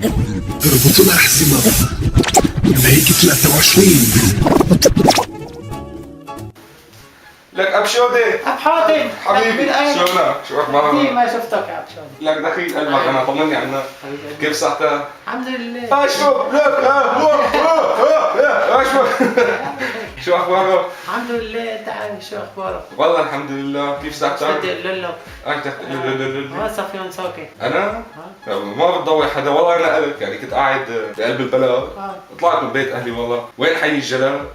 اربطوا الأحزمة هيك 23. لك ابشودي اب حاتم حبيبي شلونك؟ شو اخبارك؟ ما شفتك يا اب شاتم. لك دخيل قلبك انا طمني عنك كيف صحتك؟ الحمد لله. شو لك شو شو اخبارك؟ الحمد لله. انت عارف شو اخبارك؟ والله الحمد لله كيف صحتك؟ بدي اقول لك ما صفيان ساكن. انا؟ ما بتضوي حدا والله انا قلت يعني كنت قاعد بقلب البلد طلعت من بيت اهلي والله وين حي الجلال؟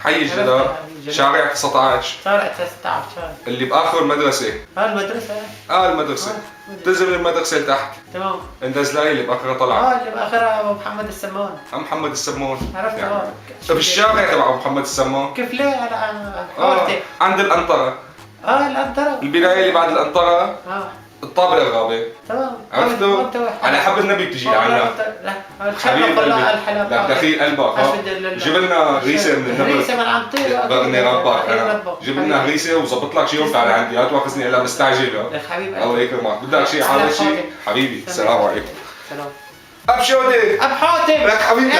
حي الجلال شارع 19 شارع 19 اللي باخر مدرسة المدرسة. المدرسة تنزل المدرسة لتحت تمام. النزلاي اللي باخرها طلعت اللي باخرها ابو محمد السمان. محمد السمون عرفت يعني. بالشارع تبع محمد السمون كيف ليه انا حارتي. عند الأنطرة الانطرة. البداية اللي بعد الأنطرة الطابق الغابة تمام. عرفتوا؟ على حب النبي بتجي لعنا حبيب قلبي لا دخيل قلبك جيب لنا هريسة من النبي هريسة من عم طير بغني ربك انا جيب لنا هريسة وظبط لك شيء وتعال عندي لا تواخذني الا مستعجل لك حبيبي الله يكرمك بدك شيء على شيء حبيبي السلام عليكم سلام. ابشودي اب حاتم لك حبيبي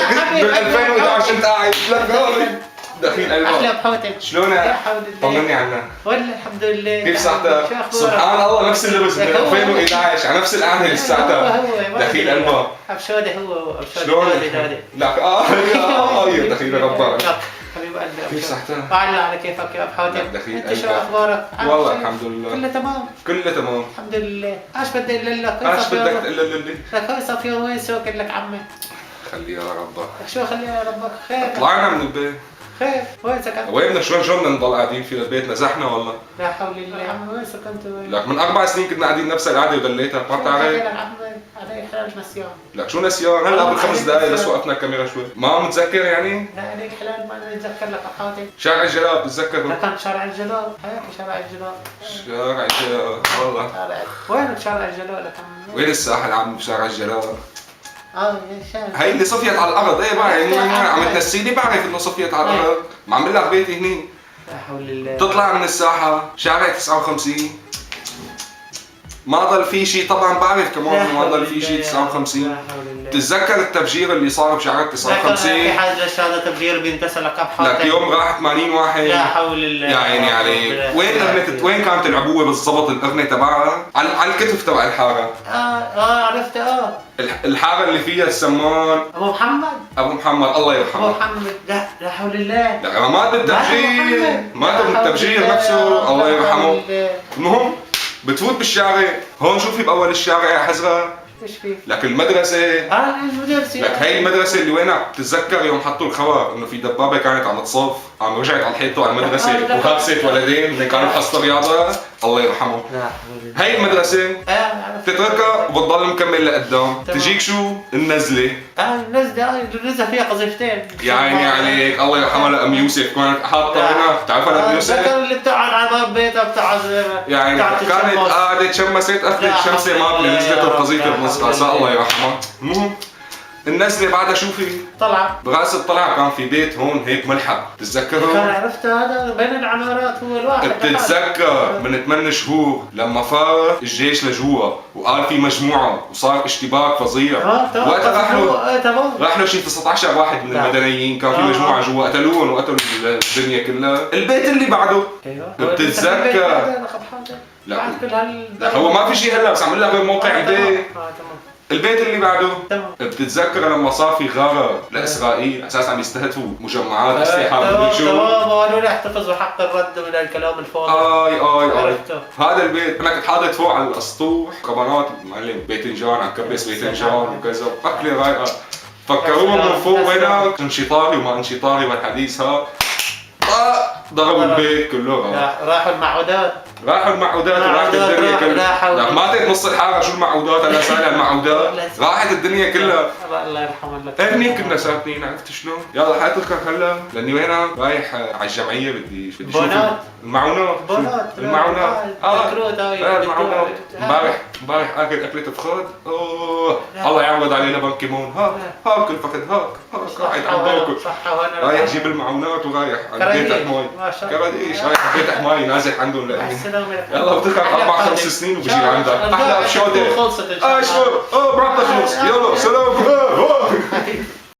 بال 2011 انت قاعد لك هون دخيل احلى قلبك اب حاتم. شلونك؟ طمني عنك والله الحمد لله. كيف صحتك؟ سبحان الله نفس اللبس من 2011 على نفس القعده لساتها دخيل قلبك ابشودي هو ابشودي شلونك؟ لك يا دخيل ربك حبيب قلبي. كيف صحتك؟ اهلا على كيفك يا اب حاتم. انت شو اخبارك؟ والله الحمد لله كله تمام. كله تمام الحمد لله. ايش بدي اقول لك؟ ايش بدك تقول لي؟ لك هاي صفيان وين ساكن لك عمي؟ خليها لربك شو خليها يا ربك خير. طلعنا من البيت خير وين سكنت؟ وين بدنا شلون بدنا نضل قاعدين في البيت نزحنا والله لا حول الله يا عمي وين سكنت وين؟ لك من 4 سنين كنا قاعدين نفس القعده وضليتها ما بتعرف لك عمي علي حلال نسيان. لك شو نسيان هلا قبل 5 دقائق بس وقفنا الكاميرا شوي ما متذكر يعني؟ لا عليك حلال ما نتذكر لك حاتم. شارع الجلال بتتذكره؟ لكن شارع الجلال هيك شارع الجلال. شارع الجلال والله وينك شارع الجلال لك عمي؟ وين الساحل عم بشارع الجلال؟ هاي اللي صفيت على الارض ايه بقى يعني عم تنسيني بعرف انه صفيت على الارض ما عم لك بيتي هني لا حول الله. تطلع من الساحه شارع 59 ما ضل في شيء طبعا بعرف كمان ما ضل في شيء 59 تتذكر التفجير اللي صار بشارع 59 في حاجه هذا تفجير بينتسى لك اب حاتم. لك يوم راح 80 واحد لا حول الله. يا عيني عليك وين كانت العبوه بالضبط الاغنيه تبعها على الكتف تبع الحاره عرفت الحاره اللي فيها السمان ابو محمد الله يرحمه ابو محمد. لا حول الله. لا مات بالتفجير نفسه الله يرحمه المهم بتفوت بالشارع هون شوفي باول الشارع يا حزره ايش في؟ لك المدرسه المدرسه لك هي المدرسه اللي وينها بتتذكر يوم حطوا الخبر انه في دبابه كانت عم تصف عم رجعت على الحيط على المدرسه وهبست ولدين اللي كانوا بحصه رياضه الله يرحمه هي المدرسه تتركها وبتضل مكمل لقدام تجيك شو النزله النزله فيها قذيفتين يا عيني عليك الله يرحمها لأم يوسف كانت حاطه هنا بتعرفها لأم يوسف اللي بتقعد على باب بيتها بتقعد يعني كانت قاعده تشمست قفلت شمسه ما نزلت القذيفه بنص راسها الله يرحمها المهم النزله بعدها شوفي طلع براس الطلعه كان في بيت هون هيك ملحق بتتذكره؟ كان عرفت هذا بين العمارات هو الواحد بتتذكر من 8 شهور لما فار الجيش لجوا وقال في مجموعه وصار اشتباك فظيع وقتها راح له شي 19 واحد من المدنيين كان في مجموعه جوا قتلوهم وقتلوا الدنيا كلها البيت اللي بعده بتتذكر لا هو ما في شيء هلا بس عم لك بالموقع البيت البيت اللي بعده بتتذكر لما صار في غارة لإسرائيل اساسا عم يستهدفوا مجمعات اسلحه تمام قالوا لي احتفظوا حق الرد من الكلام الفاضي هذا البيت انا كنت حاطط فوق على الاسطوح كبانات معلم باذنجان عم كبس باذنجان وكذا اكله رايقه فكروها من فوق وينك انشطاري وما انشطاري والحديث ضربوا البيت كله راحوا المعودات وراحت الدنيا كلها ماتت نص الحاره شو المعودات انا سالها المعودات راحت الدنيا كلها الله يرحمه لك هنيك كنا ساكنين عرفت شلون؟ يلا حاتركك هلا لاني وين رايح على الجمعيه بدي المعونات المعونات امبارح اكل اكله فخاد الله يعوض علينا بان كيمون هاك الفخد هاك قاعد عم باكل رايح جيب المعونات ورايح على بيت حماي كراديش رايح على بيت حماي نازل عندهم لاني يلا بتركب 4 5 سنين وبجي لعندك احلى بشوده شو براحتك خلص يلا سلام.